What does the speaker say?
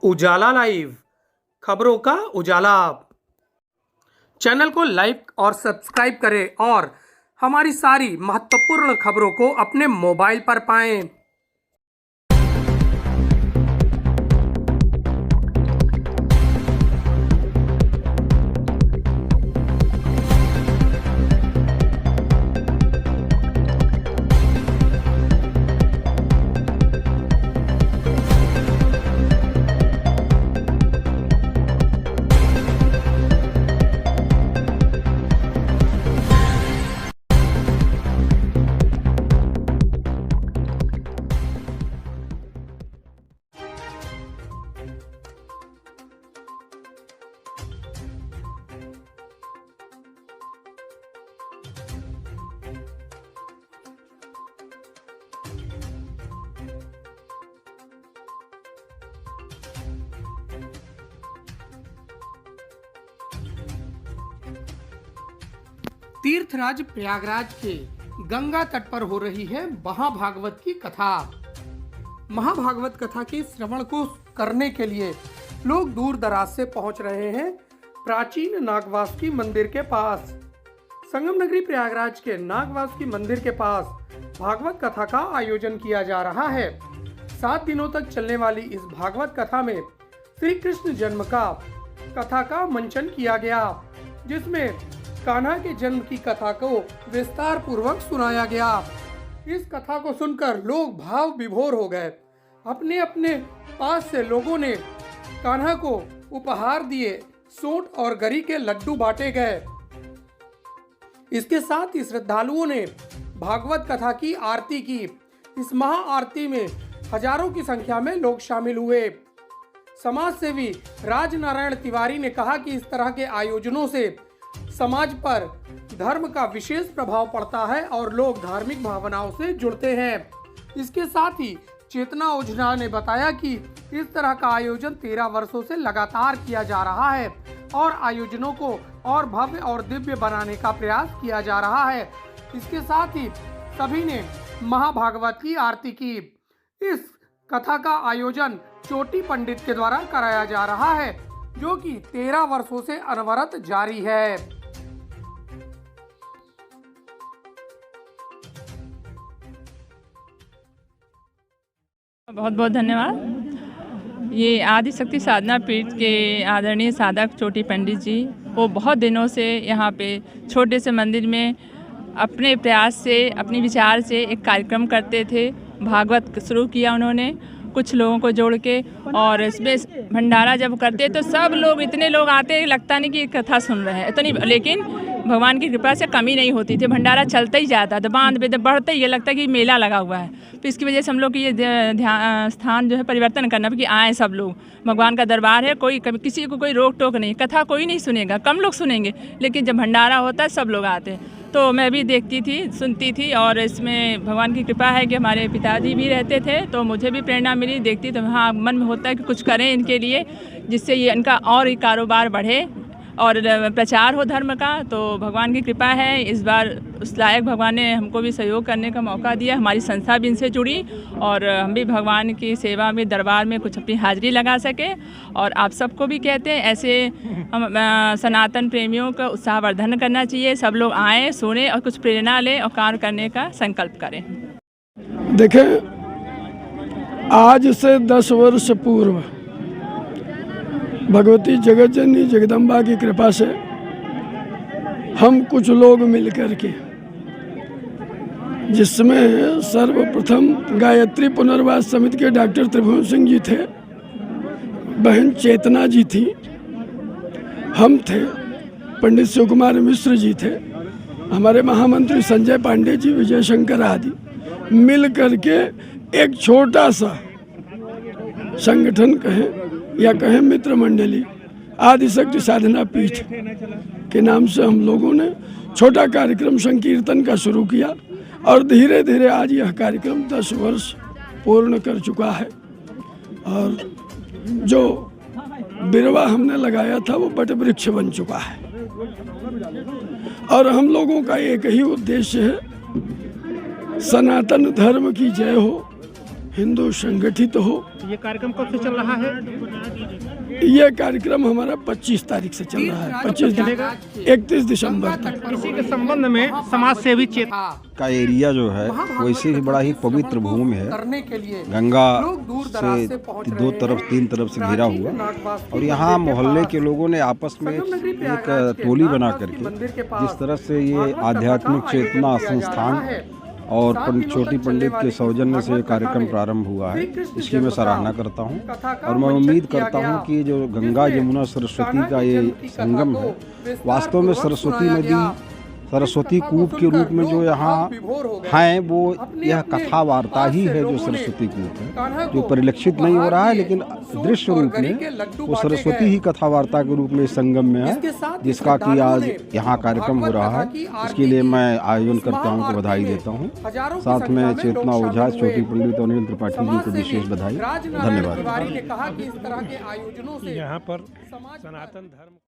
उजाला live, खबरों का उजाला। Channel को लाइक और सब्सक्राइब करें और हमारी सारी महत्वपूर्ण खबरों को अपने मोबाइल पर पाएं। तीर्थराज प्रयागराज के गंगा तट पर हो रही है महाभागवत की कथा। महाभागवत कथा के श्रवण को करने के लिए लोग दूर दराज से पहुंच रहे हैं प्राचीन नागवासुकी मंदिर के पास। संगम नगरी प्रयागराज के नागवासुकी मंदिर के पास भागवत कथा का आयोजन किया जा रहा है। 7 दिनों तक चलने वाली इस भागवत कथा में श्री कृष्ण जन्म का कथा का मंचन किया गया, जिसमें कान्हा के जन्म की कथा को विस्तार पूर्वक सुनाया गया। इस कथा को सुनकर लोग भाव विभोर हो गए। अपने अपने पास से लोगों ने कान्हा को उपहार दिए, सोंठ और गरी के लड्डू बांटे गए। इसके साथ ही श्रद्धालुओं ने भागवत कथा की आरती की। इस महा आरती में हजारों की संख्या में लोग शामिल हुए। समाज सेवी राजनारायण तिवारी ने कहा कि इस तरह के आयोजनों से समाज पर धर्म का विशेष प्रभाव पड़ता है और लोग धार्मिक भावनाओं से जुड़ते हैं। इसके साथ ही चेतना ओझा ने बताया कि इस तरह का आयोजन 13 वर्षों से लगातार किया जा रहा है और आयोजनों को और भव्य और दिव्य बनाने का प्रयास किया जा रहा है। इसके साथ ही सभी ने महाभागवत की आरती की। इस कथा का आयोजन चोटी पंडित के द्वारा कराया जा रहा है, जो कि 13 वर्षों से अनवरत जारी है। बहुत बहुत धन्यवाद। ये आदिशक्ति साधना पीठ के आदरणीय साधक चोटी पंडित जी वो बहुत दिनों से यहाँ पे छोटे से मंदिर में अपने प्रयास से, अपने विचार से एक कार्यक्रम करते थे। भागवत शुरू किया उन्होंने कुछ लोगों को जोड़ के, और इसमें भंडारा जब करते तो सब लोग, इतने लोग आते लगता नहीं कि कथा सुन रहे हैं इतनी, लेकिन भगवान की कृपा से कमी नहीं होती थी। भंडारा चलता ही जाता था, बांध पे बढ़ता ही, ये लगता है कि मेला लगा हुआ है। तो इसकी वजह से हम लोग की ये स्थान जो है परिवर्तन करना कि आए सब लोग, भगवान का दरबार है, कोई किसी को कोई रोक टोक नहीं। कथा कोई नहीं सुनेगा, कम लोग सुनेंगे, लेकिन जब भंडारा होता है सब लोग आते हैं। तो मैं भी देखती थी, सुनती थी, और इसमें भगवान की कृपा है कि हमारे पिताजी भी रहते थे तो मुझे भी प्रेरणा मिली। देखती तो हाँ, मन में होता है कि कुछ करें इनके लिए, जिससे ये इनका और ही कारोबार बढ़े और प्रचार हो धर्म का। तो भगवान की कृपा है, इस बार उस लायक भगवान ने हमको भी सहयोग करने का मौका दिया। हमारी संस्था भी इनसे जुड़ी और हम भी भगवान की सेवा में, दरबार में कुछ अपनी हाजिरी लगा सके। और आप सबको भी कहते हैं ऐसे हम सनातन प्रेमियों का उत्साहवर्धन करना चाहिए। सब लोग आएँ, सुने और कुछ प्रेरणा लें और कार्य करने का संकल्प करें। देखें, आज से 10 वर्ष पूर्व भगवती जगत जननी जगदम्बा की कृपा से हम कुछ लोग मिलकर के, जिसमें सर्वप्रथम गायत्री पुनर्वास समिति के डॉक्टर त्रिभुवन सिंह जी थे, बहन चेतना जी थी, हम थे, पंडित शिव कुमार मिश्र जी थे, हमारे महामंत्री संजय पांडे जी, विजय शंकर आदि मिल करके एक छोटा सा संगठन कहें या कहें मित्र मंडली आदिशक्ति साधना पीठ के नाम से हम लोगों ने छोटा कार्यक्रम संकीर्तन का शुरू किया और धीरे धीरे आज यह कार्यक्रम 10 वर्ष पूर्ण कर चुका है। और जो बिरवा हमने लगाया था वो बट वृक्ष बन चुका है। और हम लोगों का एक ही उद्देश्य है, सनातन धर्म की जय हो, हिंदू संगठित हो। ये कार्यक्रम कब से चल रहा है? ये कार्यक्रम हमारा 25 तारीख से चल रहा है, 25 31 दिसंबर तक। इसी के संबंध में समाज सेवी चेतना का एरिया जो है वैसे ही बड़ा ही पवित्र भूमि है। करने के लिए गंगा से दो तरफ तीन तरफ से घिरा हुआ, और यहाँ मोहल्ले के लोगों ने आपस में एक टोली बना करके जिस तरह से ये आध्यात्मिक चेतना संस्थान और छोटी पंडित के सौजन्य से ये कार्यक्रम प्रारंभ हुआ है, इसकी मैं सराहना करता हूँ। और मैं उम्मीद करता हूँ कि जो गंगा यमुना सरस्वती का ये संगम है, वास्तव में सरस्वती नदी सरस्वती कूप के रूप में जो यहाँ हैं वो यह कथा वार्ता ही है जो सरस्वती कूप है, जो परिलक्षित नहीं हो रहा है, लेकिन दृश्य रूप में वो सरस्वती ही कथा वार्ता के रूप में संगम में है, जिसका कि आज यहाँ कार्यक्रम हो रहा है। इसके लिए मैं आयोजन करताओं को बधाई देता हूँ। साथ में चेतना ओझा, छोटी पंडित और नील त्रिपाठी जी को विशेष बधाई, धन्यवाद। ने कहा कि इस तरह के आयोजनों से यहाँ पर सनातन धर्म